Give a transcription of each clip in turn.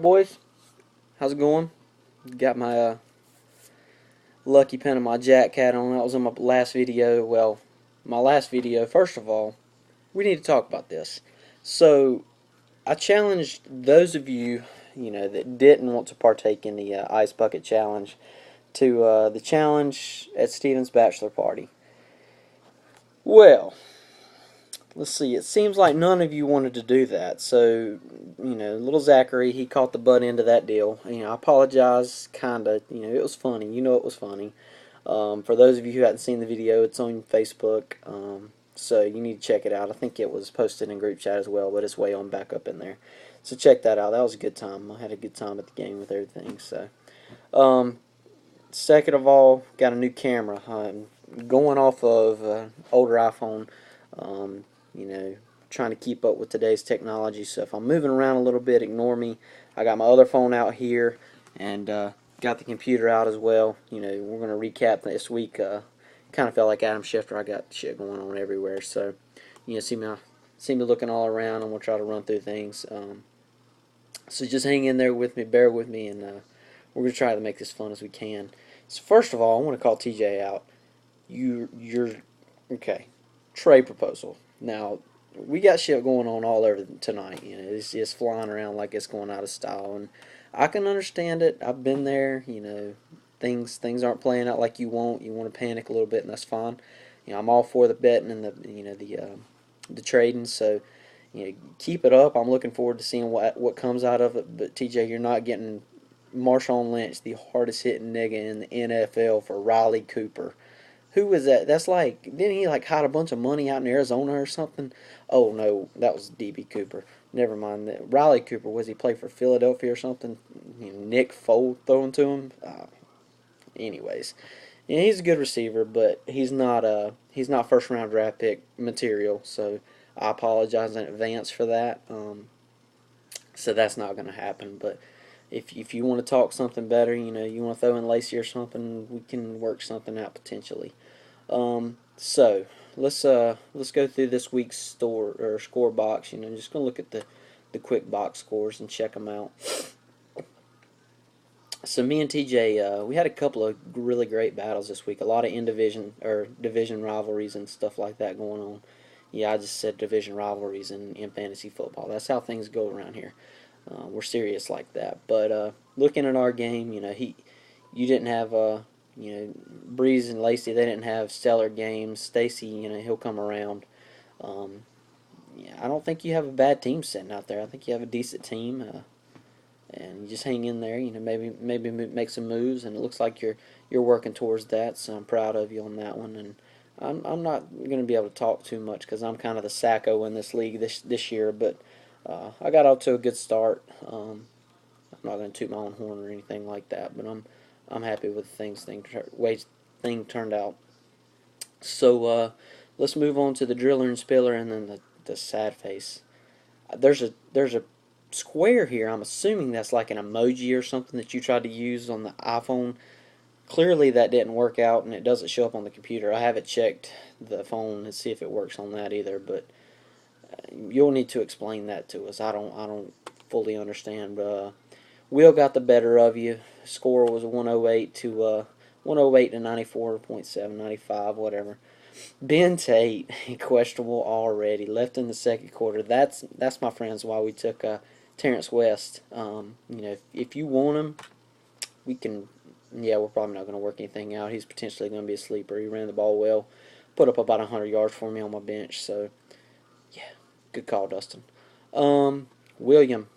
Boys, how's it going? Got my lucky pen and my jack cat on. That was in my last video. Well, my last video, first of all, we need to talk about this. So, I challenged those of you, that didn't want to partake in the Ice Bucket Challenge to the challenge at Steven's bachelor party. Well, let's see. It seems like none of you wanted to do that. So, little Zachary, he caught the butt end of that deal. I apologize, kinda. It was funny. It was funny. For those of you who hadn't seen the video, it's on Facebook. So you need to check it out. I think it was posted in group chat as well, but it's way on back up in there. So check that out. That was a good time. I had a good time at the game with everything. So, um, second of all, got a new camera. I'm going off of older iPhone. Um, you know, trying to keep up with today's technology. So if I'm moving around a little bit, ignore me. I got my other phone out here and got the computer out as well. We're going to recap this week. Kind of felt like Adam Schefter. I got shit going on everywhere. So, see me looking all around. I'm going to try to run through things. So just hang in there with me, bear with me, and we're going to try to make this fun as we can. So first of all, I want to call TJ out. You're okay. Trade proposal. Now, we got shit going on all over tonight. It's just flying around like it's going out of style, and I can understand it. I've been there. Things aren't playing out like you want. You want to panic a little bit, and that's fine. I'm all for the betting and the trading. So, keep it up. I'm looking forward to seeing what comes out of it. But TJ, you're not getting Marshawn Lynch, the hardest hitting nigga in the NFL, for Riley Cooper. Who was that? That's like, didn't he hide a bunch of money out in Arizona or something? Oh no, that was DB Cooper. Never mind that. Riley Cooper, was he play for Philadelphia or something? Nick Foles throwing to him. Anyways, he's a good receiver, but he's not first round draft pick material. So I apologize in advance for that. So that's not going to happen. But if you want to talk something better, you want to throw in Lacey or something, we can work something out potentially. So let's go through this week's score box. Just gonna look at the quick box scores and check them out. So me and TJ, we had a couple of really great battles this week. A lot of in division or division rivalries and stuff like that going on. Yeah, I just said division rivalries in fantasy football. That's how things go around here. We're serious like that. But looking at our game, you didn't have Breeze and Lacey. They didn't have stellar games. Stacy, he'll come around. Yeah, I don't think you have a bad team sitting out there. I think you have a decent team, and you just hang in there. Maybe make some moves, and it looks like you're working towards that. So I'm proud of you on that one. And I'm not going to be able to talk too much because I'm kind of the sacco in this league this year, but. I got off to a good start. I'm not going to toot my own horn or anything like that, but I'm happy with the way thing turned out. So let's move on to the driller and spiller, and then the sad face. There's a square here. I'm assuming that's like an emoji or something that you tried to use on the iPhone. Clearly that didn't work out, and it doesn't show up on the computer. I haven't checked the phone to see if it works on that either, but you'll need to explain that to us. I don't fully understand. But Will got the better of you. Score was 108 to 94.7, 95, whatever. Ben Tate, questionable already. Left in the second quarter. That's my friends why we took Terrence West. If you want him, we can. Yeah, we're probably not going to work anything out. He's potentially going to be a sleeper. He ran the ball well. Put up about 100 yards for me on my bench. So, yeah. Good call, Dustin. William.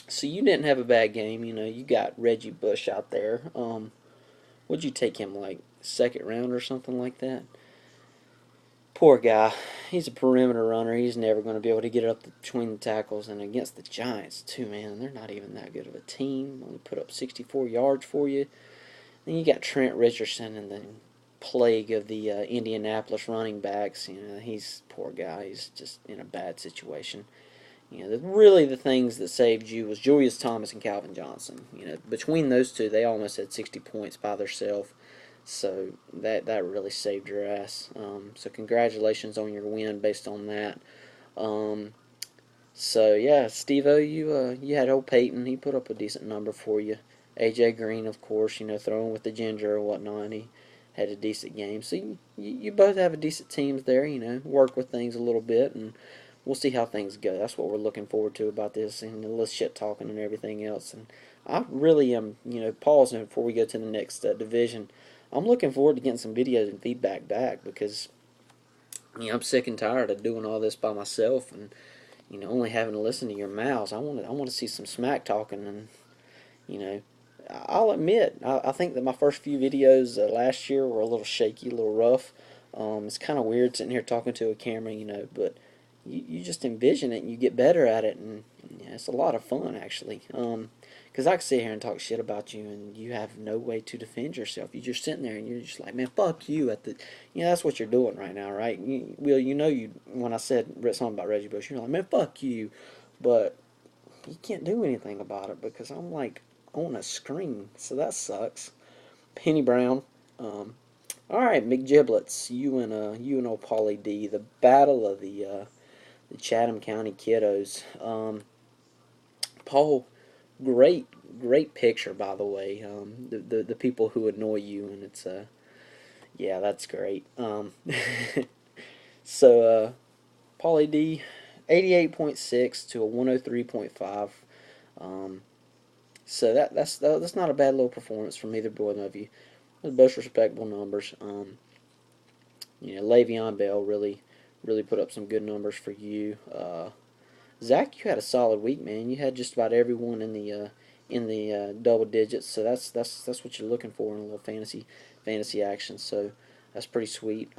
So you didn't have a bad game. You got Reggie Bush out there. Would you take him like second round or something like that? Poor guy. He's a perimeter runner. He's never going to be able to get up between the tackles. And against the Giants, too, man. They're not even that good of a team. Only put up 64 yards for you. Then you got Trent Richardson and the plague of the Indianapolis running backs. He's poor guy. He's just in a bad situation. Really the things that saved you was Julius Thomas and Calvin Johnson. Between those two, they almost had 60 points by themselves. So that really saved your ass. So congratulations on your win based on that. So yeah, Steve-O, you had old Peyton. He put up a decent number for you. AJ Green, of course, throwing with the ginger or whatnot. He had a decent game. So you both have a decent teams there. Work with things a little bit, and we'll see how things go. That's what we're looking forward to about this, and the little shit talking and everything else. And I really am, pausing before we go to the next division. I'm looking forward to getting some videos and feedback back because I'm sick and tired of doing all this by myself and only having to listen to your mouths. I want to see some smack talking, and you know, I'll admit, I think that my first few videos last year were a little shaky, a little rough. It's kind of weird sitting here talking to a camera, but you just envision it and you get better at it, and yeah, it's a lot of fun actually. Because I can sit here and talk shit about you, and you have no way to defend yourself. You're just sitting there, and you're just like, man, fuck you. That's what you're doing right now, right? Will, when I said something about Reggie Bush, you're like, man, fuck you, but you can't do anything about it because I'm like on a screen, so that sucks. Penny Brown. All right, McGiblets, you and old Paulie D, the battle of the Chatham County kiddos. Paul, great picture by the way. The people who annoy you, and it's yeah, that's great. So Paulie D, 88.6 to a 103.5. So that's not a bad little performance from either one of you. Those both respectable numbers. Le'Veon Bell really put up some good numbers for you. Zach, you had a solid week, man. You had just about everyone in the double digits. So that's what you're looking for in a little fantasy action. So that's pretty sweet.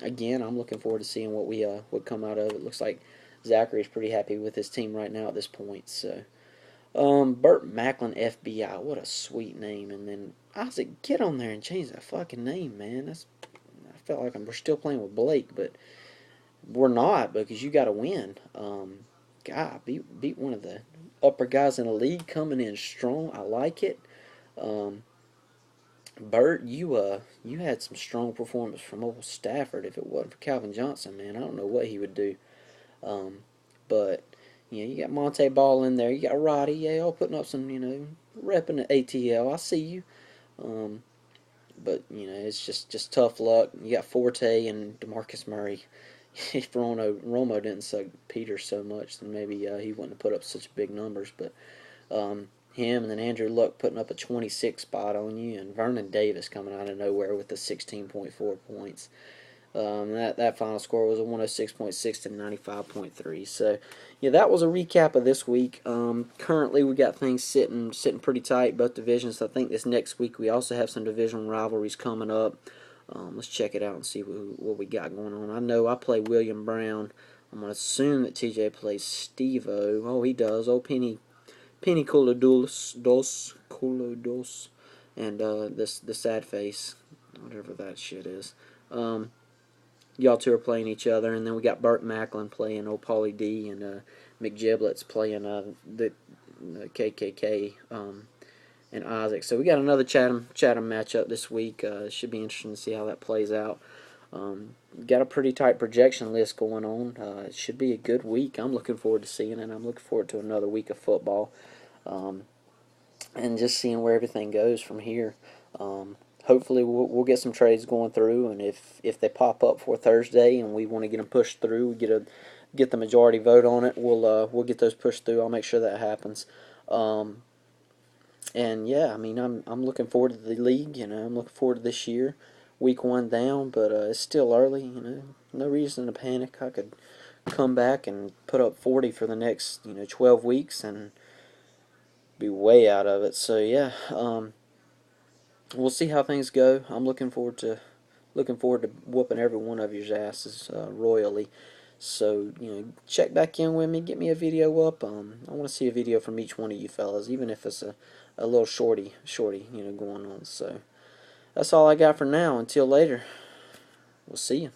Again, I'm looking forward to seeing what we would come out of it. Looks like Zachary's pretty happy with his team right now at this point. So. Burt Macklin FBI, what a sweet name. And then Isaac, get on there and change that fucking name, man. I felt like we're still playing with Blake, but we're not because you got to win. God, beat one of the upper guys in the league, coming in strong. I like it. Um, Burt, you had some strong performance from old Stafford. If it wasn't for Calvin Johnson, man, I don't know what he would do. Um, but you got Monte Ball in there. You got Roddy. Yeah, all putting up some, repping the ATL. I see you. Um, but it's just tough luck. You got Forte and DeMarcus Murray. If Romo didn't suck Peter so much, then maybe he wouldn't have put up such big numbers. But him and then Andrew Luck putting up a 26 spot on you, and Vernon Davis coming out of nowhere with the 16.4 points. That final score was a 106.6 to 95.3. So, yeah, that was a recap of this week. Currently, we got things sitting pretty tight, both divisions. I think this next week we also have some division rivalries coming up. Let's check it out and see what we got going on. I know I play William Brown. I'm going to assume that TJ plays Steve-O. Oh, he does. Oh, Penny Colodos, and the sad face, whatever that shit is. Y'all two are playing each other, and then we got Burt Macklin playing old Paulie D, and McGiblets playing the KKK and Isaac. So we got another Chatham matchup this week. It should be interesting to see how that plays out. Got a pretty tight projection list going on. It should be a good week. I'm looking forward to seeing it. I'm looking forward to another week of football, and just seeing where everything goes from here. Hopefully we'll get some trades going through, and if they pop up for Thursday and we want to get them pushed through, we get the majority vote on it. We'll get those pushed through. I'll make sure that happens. And yeah, I mean I'm looking forward to the league. I'm looking forward to this year. Week 1 down, but it's still early. No reason to panic. I could come back and put up 40 for the next 12 weeks and be way out of it. So yeah. We'll see how things go. I'm looking forward to whooping every one of your asses royally. So check back in with me. Get me a video up. I want to see a video from each one of you fellas, even if it's a little shorty, going on. So that's all I got for now. Until later, we'll see you.